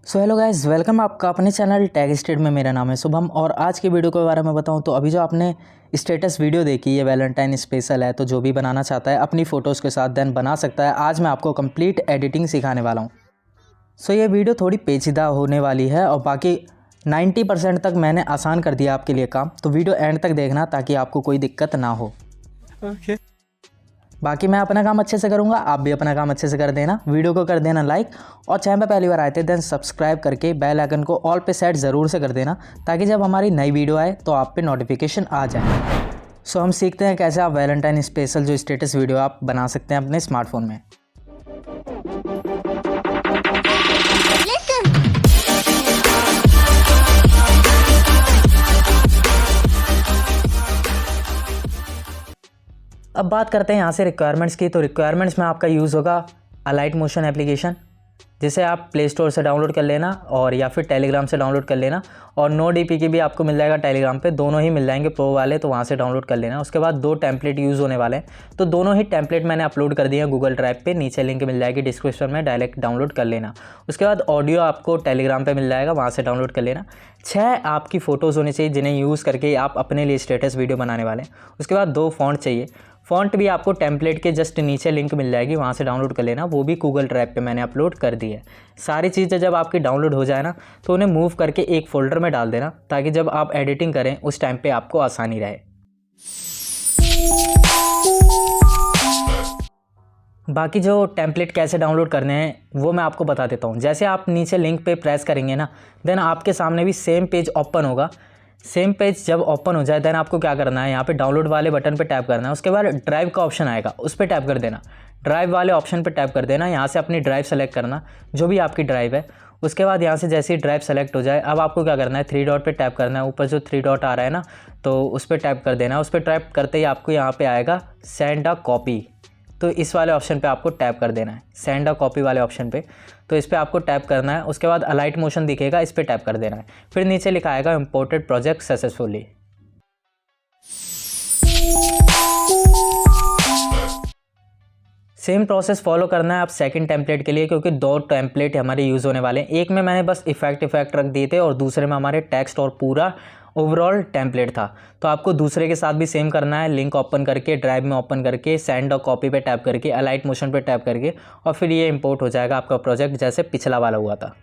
So hello guys, welcome आपका अपने channel tag state में। मेरा नाम है शुभम और आज की वीडियो के बारे में बताऊं तो अभी जो आपने स्टेटस वीडियो देखी है वैलेंटाइन स्पेशल है, तो जो भी बनाना चाहता है अपनी फ़ोटोज़ के साथ देन बना सकता है। आज मैं आपको कंप्लीट एडिटिंग सिखाने वाला हूं। सो ये वीडियो थोड़ी पेचीदा होने वाली है और बाकी 90% तक मैंने आसान कर दिया आपके लिए काम, तो वीडियो एंड तक देखना ताकि आपको कोई दिक्कत ना हो। बाकी मैं अपना काम अच्छे से करूंगा, आप भी अपना काम अच्छे से कर देना। वीडियो को कर देना लाइक और चैनल पे पहली बार आए थे देन सब्सक्राइब करके बेल आइकन को ऑल पे सेट ज़रूर से कर देना ताकि जब हमारी नई वीडियो आए तो आप पे नोटिफिकेशन आ जाए। सो हम सीखते हैं कैसे आप वैलेंटाइन स्पेशल जो स्टेटस वीडियो आप बना सकते हैं अपने स्मार्टफोन में। अब बात करते हैं यहाँ से रिक्वायरमेंट्स की। तो रिक्वायरमेंट्स में आपका यूज़ होगा अलाइट मोशन एप्लीकेशन, जिसे आप प्ले स्टोर से डाउनलोड कर लेना और या फिर टेलीग्राम से डाउनलोड कर लेना। और नो डीपी की भी आपको मिल जाएगा टेलीग्राम पे, दोनों ही मिल जाएंगे प्रो वाले, तो वहाँ से डाउनलोड कर लेना। उसके बाद 2 टेम्पलेट यूज़ होने वाले हैं, तो दोनों ही टेम्पलेट मैंने अपलोड कर दिए हैं गूगल ड्राइव पे, नीचे लिंक मिल जाएगी डिस्क्रिप्शन में, डायरेक्ट डाउनलोड कर लेना। उसके बाद ऑडियो आपको टेलीग्राम पर मिल जाएगा, वहाँ से डाउनलोड कर लेना। 6 आपकी फ़ोटोज़ होनी चाहिए जिन्हें यूज़ करके आप अपने लिए स्टेटस वीडियो बनाने वाले हैं। उसके बाद 2 फ़ॉन्ट चाहिए। फ़ॉन्ट भी आपको टेम्पलेट के जस्ट नीचे लिंक मिल जाएगी, वहाँ से डाउनलोड कर लेना, वो भी गूगल ड्राइव पे मैंने अपलोड कर दी है। सारी चीज़ें जब आपकी डाउनलोड हो जाए ना तो उन्हें मूव करके एक फ़ोल्डर में डाल देना ताकि जब आप एडिटिंग करें उस टाइम पे आपको आसानी रहे। बाकी जो टेम्पलेट कैसे डाउनलोड करने हैं वो मैं आपको बता देता हूँ। जैसे आप नीचे लिंक पे प्रेस करेंगे ना, देन आपके सामने भी सेम पेज ओपन होगा। सेम पेज जब ओपन हो जाए देन आपको क्या करना है, यहाँ पे डाउनलोड वाले बटन पे टैप करना है। उसके बाद ड्राइव का ऑप्शन आएगा, उस पर टैप कर देना। ड्राइव वाले ऑप्शन पे टैप कर देना, यहाँ से अपनी ड्राइव सेलेक्ट करना, जो भी आपकी ड्राइव है। उसके बाद यहाँ से जैसे ही ड्राइव सेलेक्ट हो जाए, अब आपको क्या करना है, 3 डॉट पे टैप करना है। ऊपर जो 3 डॉट आ रहा है ना, तो उस पर टैप कर देना। उस पर टैप करते ही आपको यहाँ पे आएगा सेंड अ कॉपी, तो इस वाले ऑप्शन पे आपको टैप कर देना है, सेंड अ कॉपी वाले ऑप्शन पे। तो इस पर आपको टैप करना है। उसके बाद अलाइट मोशन दिखेगा, इस पर टैप कर देना है। फिर नीचे लिखा आएगा imported project successfully. Same process follow करना है आप सेकंड टेम्पलेट के लिए, क्योंकि 2 टेम्पलेट हमारे यूज़ होने वाले हैं। एक में मैंने बस इफेक्ट रख दिए थे और दूसरे में हमारे टेक्स्ट और पूरा ओवरऑल टेम्पलेट था। तो आपको दूसरे के साथ भी सेम करना है। लिंक ओपन करके, ड्राइव में ओपन करके, सेंड और कॉपी पे टैप करके, अलाइट मोशन पे टैप करके, और फिर ये इंपोर्ट हो जाएगा आपका प्रोजेक्ट जैसे पिछला वाला हुआ था।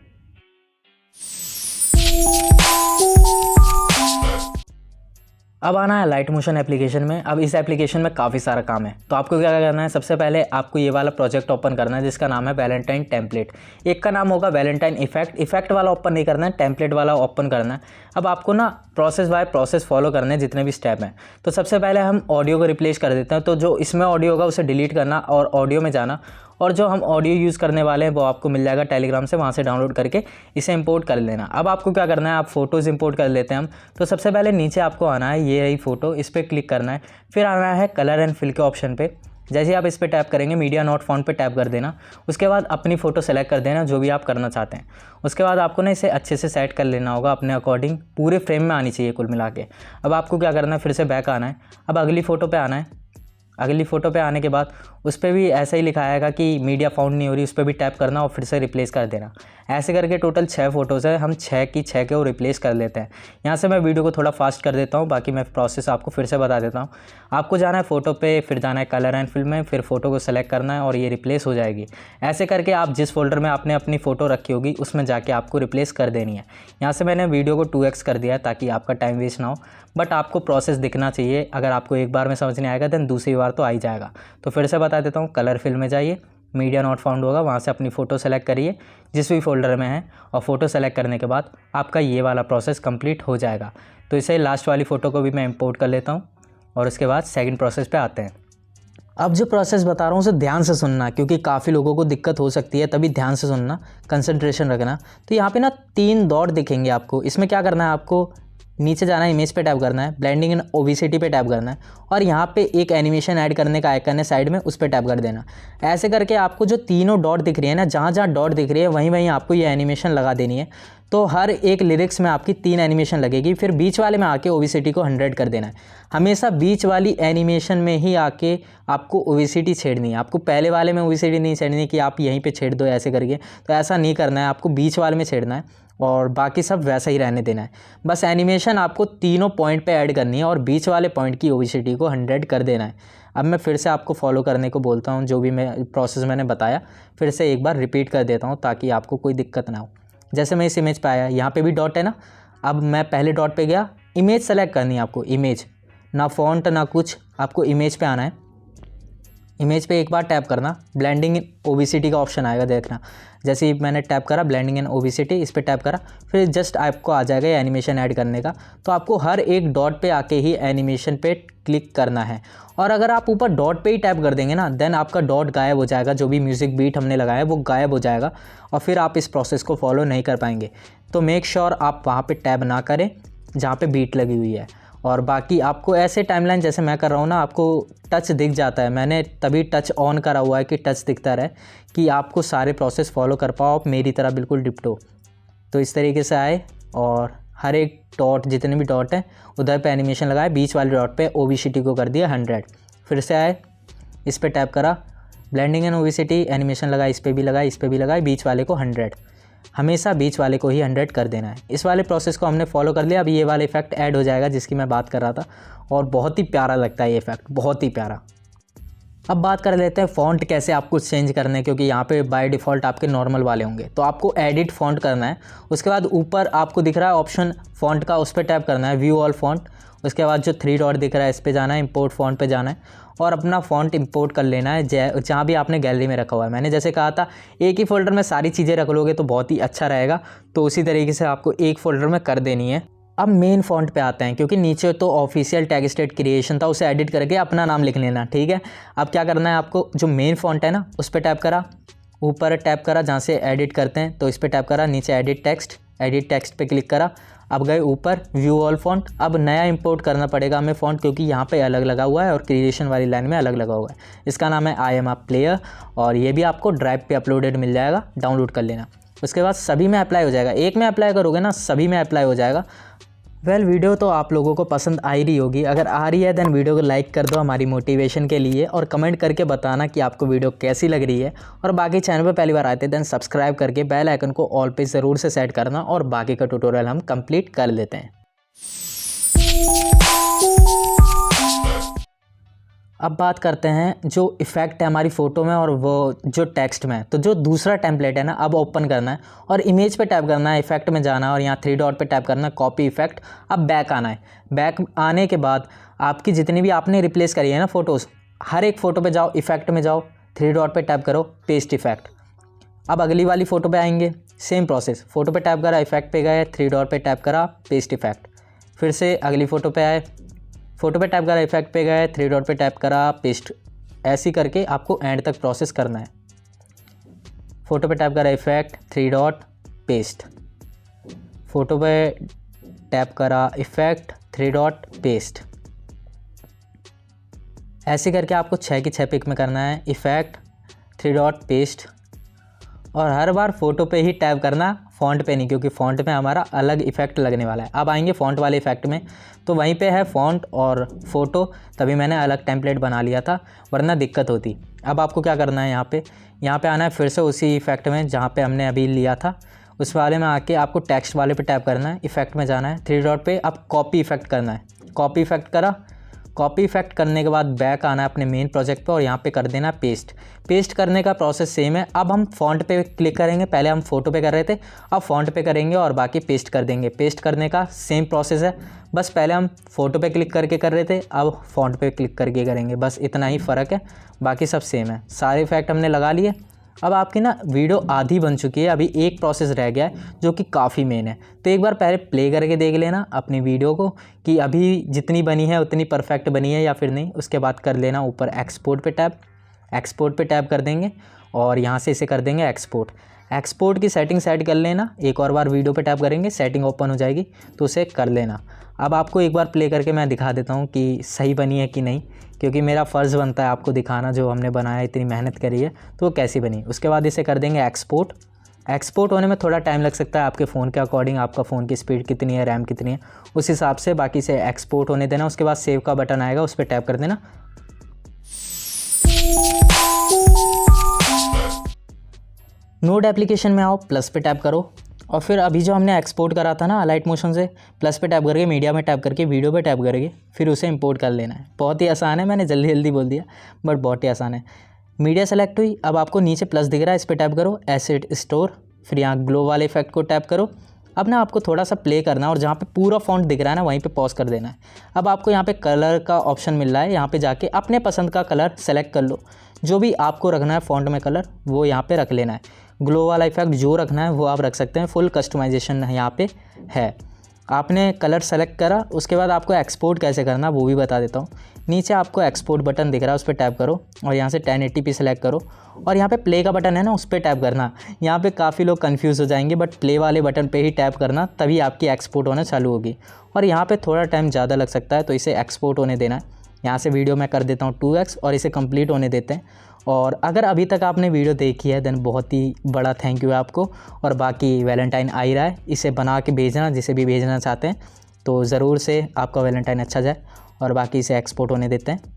अब आना है लाइट मोशन एप्लीकेशन में। अब इस एप्लीकेशन में काफ़ी सारा काम है, तो आपको क्या करना है, सबसे पहले आपको ये वाला प्रोजेक्ट ओपन करना है जिसका नाम है वैलेंटाइन टेम्पलेट। एक का नाम होगा वैलेंटाइन इफेक्ट वाला ओपन नहीं करना है, टेम्पलेट वाला ओपन करना है। अब आपको ना प्रोसेस बाय प्रोसेस फॉलो करने हैं, जितने भी स्टेप हैं। तो सबसे पहले हम ऑडियो को रिप्लेस कर देते हैं, तो जो इसमें ऑडियो होगा उसे डिलीट करना और ऑडियो में जाना, और जो हम ऑडियो यूज़ करने वाले हैं वो आपको मिल जाएगा टेलीग्राम से, वहाँ से डाउनलोड करके इसे इंपोर्ट कर लेना। अब आपको क्या करना है, आप फ़ोटोज़ इंपोर्ट कर लेते हैं हम। तो सबसे पहले नीचे आपको आना है, ये रही फ़ोटो, इस पर क्लिक करना है। फिर आना है कलर एंड फिल के ऑप्शन पे। जैसे आप इस पर टैप करेंगे, मीडिया नॉट फ़ॉन्ट पे टैप कर देना। उसके बाद अपनी फ़ोटो सेलेक्ट कर देना जो भी आप करना चाहते हैं। उसके बाद आपको ना इसे अच्छे से सेट कर लेना होगा अपने अकॉर्डिंग, पूरे फ्रेम में आनी चाहिए कुल मिला के। अब आपको क्या करना है, फिर से बैक आना है। अब अगली फ़ोटो पे आना है। अगली फ़ोटो पे आने के बाद उस पर भी ऐसा ही लिखा आएगा कि मीडिया फाउंड नहीं हो रही, उस पर भी टैप करना और फिर से रिप्लेस कर देना। ऐसे करके टोटल 6 फ़ोटोज़ है, हम 6 की 6 के वो रिप्लेस कर लेते हैं। यहाँ से मैं वीडियो को थोड़ा फास्ट कर देता हूँ, बाकी मैं प्रोसेस आपको फिर से बता देता हूँ। आपको जाना है फ़ोटो पे, फिर जाना है कलर एंड फिल में, फिर फ़ोटो को सेलेक्ट करना है और ये रिप्लेस हो जाएगी। ऐसे करके आप जिस फोल्डर में आपने अपनी फ़ोटो रखी होगी उसमें जाके आपको रिप्लेस कर देनी है। यहाँ से मैंने वीडियो को 2x कर दिया है ताकि आपका टाइम वेस्ट ना हो, बट आपको प्रोसेस दिखना चाहिए। अगर आपको एक बार में समझ नहीं आएगा देन दूसरी बार तो आ ही जाएगा। तो फिर से बता देता हूँ, कलर फिल में जाइए, मीडिया नॉट फाउंड होगा, वहाँ से अपनी फ़ोटो सेलेक्ट करिए जिस भी फोल्डर में है, और फ़ोटो सेलेक्ट करने के बाद आपका ये वाला प्रोसेस कंप्लीट हो जाएगा। तो इसे लास्ट वाली फ़ोटो को भी मैं इंपोर्ट कर लेता हूँ और उसके बाद सेकंड प्रोसेस पे आते हैं। अब जो प्रोसेस बता रहा हूँ उसे ध्यान से सुनना, क्योंकि काफ़ी लोगों को दिक्कत हो सकती है, तभी ध्यान से सुनना, कंसंट्रेशन रखना। तो यहाँ पे ना 3 डॉट दिखेंगे आपको। इसमें क्या करना है, आपको नीचे जाना है, इमेज पे टैप करना है, ब्लेंडिंग एंड ओबेसिटी पे टैप करना है, और यहाँ पे एक एनिमेशन ऐड करने का आइकन है साइड में, उस पर टैप कर देना। ऐसे करके आपको जो तीनों डॉट दिख रही है ना, जहाँ जहाँ डॉट दिख रही है वहीं वहीं आपको ये एनिमेशन लगा देनी है। तो हर एक लिरिक्स में आपकी 3 एनिमेशन लगेगी। फिर बीच वाले में आके ओविसिटी को 100 कर देना है। हमेशा बीच वाली एनिमेशन में ही आके आपको ओविसिटी छेड़नी है। आपको पहले वाले में ओविसिटी नहीं छेड़नी है कि आप यहीं पे छेड़ दो ऐसे करके, तो ऐसा नहीं करना है। आपको बीच वाले में छेड़ना है और बाकी सब वैसा ही रहने देना है। बस एनिमेशन आपको तीनों पॉइंट पे ऐड करनी है और बीच वाले पॉइंट की ओविसिटी को 100 कर देना है। अब मैं फिर से आपको फॉलो करने को बोलता हूँ, जो भी मैं प्रोसेस मैंने बताया फिर से एक बार रिपीट कर देता हूँ ताकि आपको कोई दिक्कत ना हो। जैसे मैं इस इमेज पे आया, यहाँ पे भी डॉट है ना, अब मैं पहले डॉट पे गया, इमेज सेलेक्ट करनी है आपको, इमेज, ना फॉन्ट ना कुछ, आपको इमेज पे आना है। इमेज पे एक बार टैप करना, ब्लेंडिंग इन ओविसिटी का ऑप्शन आएगा, देखना। जैसे ही मैंने टैप करा ब्लेंडिंग इन ओविसिटी, इस पर टैप करा, फिर जस्ट आपको आ जाएगा एनिमेशन ऐड करने का। तो आपको हर एक डॉट पे आके ही एनिमेशन पे क्लिक करना है। और अगर आप ऊपर डॉट पे ही टैप कर देंगे ना, देन आपका डॉट गायब हो जाएगा, जो भी म्यूज़िक बीट हमने लगाया है वो गायब हो जाएगा और फिर आप इस प्रोसेस को फॉलो नहीं कर पाएंगे। तो मेक श्योर आप वहाँ पे टैप ना करें जहाँ पे बीट लगी हुई है। और बाकी आपको ऐसे टाइमलाइन जैसे मैं कर रहा हूँ ना, आपको टच दिख जाता है। मैंने तभी टच ऑन करा हुआ है कि टच दिखता रहे, कि आपको सारे प्रोसेस फॉलो कर पाओ आप मेरी तरह बिल्कुल डिप्टो। तो इस तरीके से आए और हर एक डॉट, जितने भी डॉट हैं उधर पे एनिमेशन लगाए, बीच वाले डॉट पे ओविसिटी को कर दिया 100। फिर से आए, इस पर टैप करा, ब्लेंडिंग एंड ओविसिटी, एनिमेशन लगाए, इस पर भी लगाए, इस पर भी लगाए, बीच वाले को 100। हमेशा बीच वाले को ही 100 कर देना है। इस वाले प्रोसेस को हमने फॉलो कर लिया। अब ये वाला इफेक्ट ऐड हो जाएगा जिसकी मैं बात कर रहा था, और बहुत ही प्यारा लगता है ये इफेक्ट, बहुत ही प्यारा। अब बात कर लेते हैं फ़ॉन्ट कैसे आपको चेंज करने हैं, क्योंकि यहाँ पे बाय डिफ़ॉल्ट आपके नॉर्मल वाले होंगे। तो आपको एडिट फ़ॉन्ट करना है। उसके बाद ऊपर आपको दिख रहा है ऑप्शन फ़ॉन्ट का, उस पर टैप करना है, व्यू ऑल फ़ॉन्ट। उसके बाद जो 3 डॉट दिख रहा है इस पर जाना है, इंपोर्ट फ़ॉन्ट पे जाना है और अपना फ़ॉन्ट इंपोर्ट कर लेना है जहाँ भी आपने गैलरी में रखा हुआ है। मैंने जैसे कहा था एक ही फ़ोल्डर में सारी चीज़ें रख लोगे तो बहुत ही अच्छा रहेगा, तो उसी तरीके से आपको एक फ़ोल्डर में कर देनी है। अब मेन फ़ॉन्ट पे आते हैं, क्योंकि नीचे तो ऑफिशियल टैग स्टेट क्रिएशन था, उसे एडिट करके अपना नाम लिख लेना, ठीक है। अब क्या करना है आपको, जो मेन फ़ॉन्ट है ना उस पर टैप करा, ऊपर टैप करा जहाँ से एडिट करते हैं तो इस पर टैप करा, नीचे एडिट टेक्स्ट पे क्लिक करा। अब गए ऊपर व्यू ऑल फ़ॉन्ट। अब नया इंपोर्ट करना पड़ेगा हमें फ़ॉन्ट, क्योंकि यहाँ पे अलग लगा हुआ है और क्रिएशन वाली लाइन में अलग लगा हुआ है। इसका नाम है आई एम अ प्लेयर और ये भी आपको ड्राइव पे अपलोडेड मिल जाएगा, डाउनलोड कर लेना। उसके बाद सभी में अप्लाई हो जाएगा, एक में अप्लाई करोगे ना सभी में अप्लाई हो जाएगा। वीडियो तो आप लोगों को पसंद आ ही रही होगी, अगर आ रही है देन वीडियो को लाइक कर दो हमारी मोटिवेशन के लिए, और कमेंट करके बताना कि आपको वीडियो कैसी लग रही है। और बाकी चैनल पे पहली बार आए थे देन सब्सक्राइब करके बेल आइकन को ऑल पे ज़रूर से सेट करना, और बाकी का ट्यूटोरियल हम कंप्लीट कर लेते हैं। अब बात करते हैं जो इफ़ेक्ट है हमारी फ़ोटो में और वो जो टेक्स्ट में। तो जो दूसरा टेम्पलेट है ना, अब ओपन करना है और इमेज पे टैप करना है, इफेक्ट में जाना है और यहाँ 3 डॉट पे टैप करना है, कॉपी इफेक्ट। अब बैक आना है। बैक आने के बाद आपकी जितनी भी आपने रिप्लेस करी है ना फ़ोटोज़, हर एक फ़ोटो पे जाओ, इफेक्ट में जाओ, 3 डॉट पे टैप करो, पेस्ट इफेक्ट। अब अगली वाली फ़ोटो पे आएंगे, सेम प्रोसेस, फ़ोटो पे टैप करा, इफेक्ट पे गए, 3 डॉट पे टैप करा, पेस्ट इफेक्ट। फिर से अगली फ़ोटो पे आए, फ़ोटो पे टैप करा, इफेक्ट पे गए, 3 डॉट पे टैप करा, पेस्ट। ऐसी करके आपको एंड तक प्रोसेस करना है। फ़ोटो पे टैप करा, इफेक्ट, 3 डॉट, पेस्ट। फ़ोटो पे टैप करा, इफेक्ट, 3 डॉट, पेस्ट। ऐसे करके आपको 6 की 6 पिक में करना है, इफेक्ट, 3 डॉट, पेस्ट। और हर बार फ़ोटो पे ही टैप करना, फ़ॉन्ट पे नहीं, क्योंकि फ़ॉन्ट में हमारा अलग इफेक्ट लगने वाला है। अब आएंगे फ़ॉन्ट वाले इफेक्ट में, तो वहीं पे है फ़ॉन्ट और फ़ोटो, तभी मैंने अलग टेम्पलेट बना लिया था, वरना दिक्कत होती। अब आपको क्या करना है, यहाँ पे आना है, फिर से उसी इफेक्ट में जहाँ पे हमने अभी लिया था उस वाले में आके आपको टेक्स्ट वाले पे टैप करना है, इफेक्ट में जाना है, 3 डॉट पे अब कॉपी इफेक्ट करना है। कॉपी इफेक्ट करा, कॉपी इफेक्ट करने के बाद बैक आना है अपने मेन प्रोजेक्ट पे और यहाँ पे कर देना पेस्ट। पेस्ट करने का प्रोसेस सेम है। अब हम फ़ॉन्ट पे क्लिक करेंगे, पहले हम फ़ोटो पे कर रहे थे, अब फ़ॉन्ट पे करेंगे और बाकी पेस्ट कर देंगे। पेस्ट करने का सेम प्रोसेस है, बस पहले हम फ़ोटो पे क्लिक करके कर रहे थे, अब फ़ॉन्ट पे क्लिक करके करेंगे, बस इतना ही फ़र्क है, बाकी सब सेम है। सारे इफेक्ट हमने लगा लिए। अब आपकी ना वीडियो आधी बन चुकी है, अभी एक प्रोसेस रह गया है जो कि काफ़ी मेन है। तो एक बार पहले प्ले करके देख लेना अपनी वीडियो को कि अभी जितनी बनी है उतनी परफेक्ट बनी है या फिर नहीं। उसके बाद कर लेना ऊपर एक्सपोर्ट पे टैप कर देंगे और यहाँ से इसे कर देंगे एक्सपोर्ट की सेटिंग सेट कर लेना। एक और बार वीडियो पे टैप करेंगे, सेटिंग ओपन हो जाएगी, तो उसे कर लेना। अब आपको एक बार प्ले करके मैं दिखा देता हूँ कि सही बनी है कि नहीं, क्योंकि मेरा फ़र्ज़ बनता है आपको दिखाना, जो हमने बनाया इतनी मेहनत करी है तो वो कैसी बनी। उसके बाद इसे कर देंगे एक्सपोर्ट। एक्सपोर्ट होने में थोड़ा टाइम लग सकता है आपके फ़ोन के अकॉर्डिंग, आपका फ़ोन की स्पीड कितनी है, रैम कितनी है, उस हिसाब से बाकी से एक्सपोर्ट होने देना। उसके बाद सेव का बटन आएगा, उस पर टैप कर देना। नोड एप्लीकेशन में आओ, प्लस पे टैप करो और फिर अभी जो हमने एक्सपोर्ट करा था ना लाइट मोशन से, प्लस पे टैप करके मीडिया में टैप करके वीडियो पे टैप करके फिर उसे इंपोर्ट कर लेना है। बहुत ही आसान है, मैंने जल्दी जल्दी बोल दिया बट बहुत ही आसान है। मीडिया सेलेक्ट हुई, अब आपको नीचे प्लस दिख रहा है, इस पर टैप करो, एसेट स्टोर, फिर यहाँ ग्लो वाले इफेक्ट को टैप करो। अब ना आपको थोड़ा सा प्ले करना है और जहाँ पे पूरा फॉन्ट दिख रहा है ना वहीं पे पॉज कर देना है। अब आपको यहाँ पे कलर का ऑप्शन मिल रहा है, यहाँ पे जाके अपने पसंद का कलर सेलेक्ट कर लो। जो भी आपको रखना है फॉन्ट में कलर वो यहाँ पे रख लेना है। ग्लो वाला इफेक्ट जो रखना है वो आप रख सकते हैं, फुल कस्टमाइजेशन यहाँ पे है। आपने कलर सेलेक्ट करा, उसके बाद आपको एक्सपोर्ट कैसे करना वो भी बता देता हूँ। नीचे आपको एक्सपोर्ट बटन दिख रहा है, उस पर टैप करो और यहाँ से 1080p सेलेक्ट करो और यहाँ पे प्ले का बटन है ना उस पर टैप करना। यहाँ पे काफ़ी लोग कंफ्यूज हो जाएंगे बट प्ले वाले बटन पे ही टैप करना, तभी आपकी एक्सपोर्ट होना चालू होगी। और यहाँ पे थोड़ा टाइम ज़्यादा लग सकता है तो इसे एक्सपोर्ट होने देना है। यहाँ से वीडियो मैं कर देता हूँ 2x और इसे कंप्लीट होने देते हैं। और अगर अभी तक आपने वीडियो देखी है देन बहुत ही बड़ा थैंक यू है आपको। और बाकी वैलेंटाइन आ ही रहा है, इसे बना के भेजना जिसे भी भेजना चाहते हैं, तो ज़रूर से आपका वैलेंटाइन अच्छा जाए। और बाकी इसे एक्सपोर्ट होने देते हैं।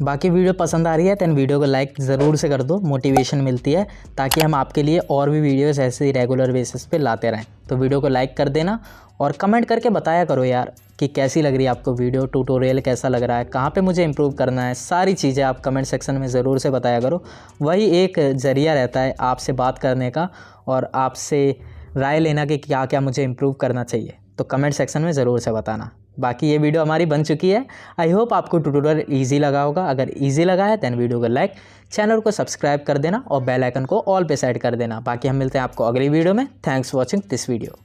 बाकी वीडियो पसंद आ रही है दैन वीडियो को लाइक ज़रूर से कर दो, मोटिवेशन मिलती है ताकि हम आपके लिए और भी वीडियोस ऐसे ही रेगुलर बेसिस पे लाते रहें। तो वीडियो को लाइक कर देना और कमेंट करके बताया करो यार कि कैसी लग रही है आपको वीडियो, ट्यूटोरियल कैसा लग रहा है, कहाँ पे मुझे इम्प्रूव करना है, सारी चीज़ें आप कमेंट सेक्शन में ज़रूर से बताया करो। वही एक ज़रिया रहता है आपसे बात करने का और आपसे राय लेना कि क्या क्या मुझे इम्प्रूव करना चाहिए। तो कमेंट सेक्शन में ज़रूर से बताना। बाकी ये वीडियो हमारी बन चुकी है। आई होप आपको ट्यूटोरियल ईजी लगा होगा। अगर ईजी लगा है दैन वीडियो को लाइक, चैनल को सब्सक्राइब कर देना और बेल आइकन को ऑल पे सेट कर देना। बाकी हम मिलते हैं आपको अगली वीडियो में। Thanks for watching this video.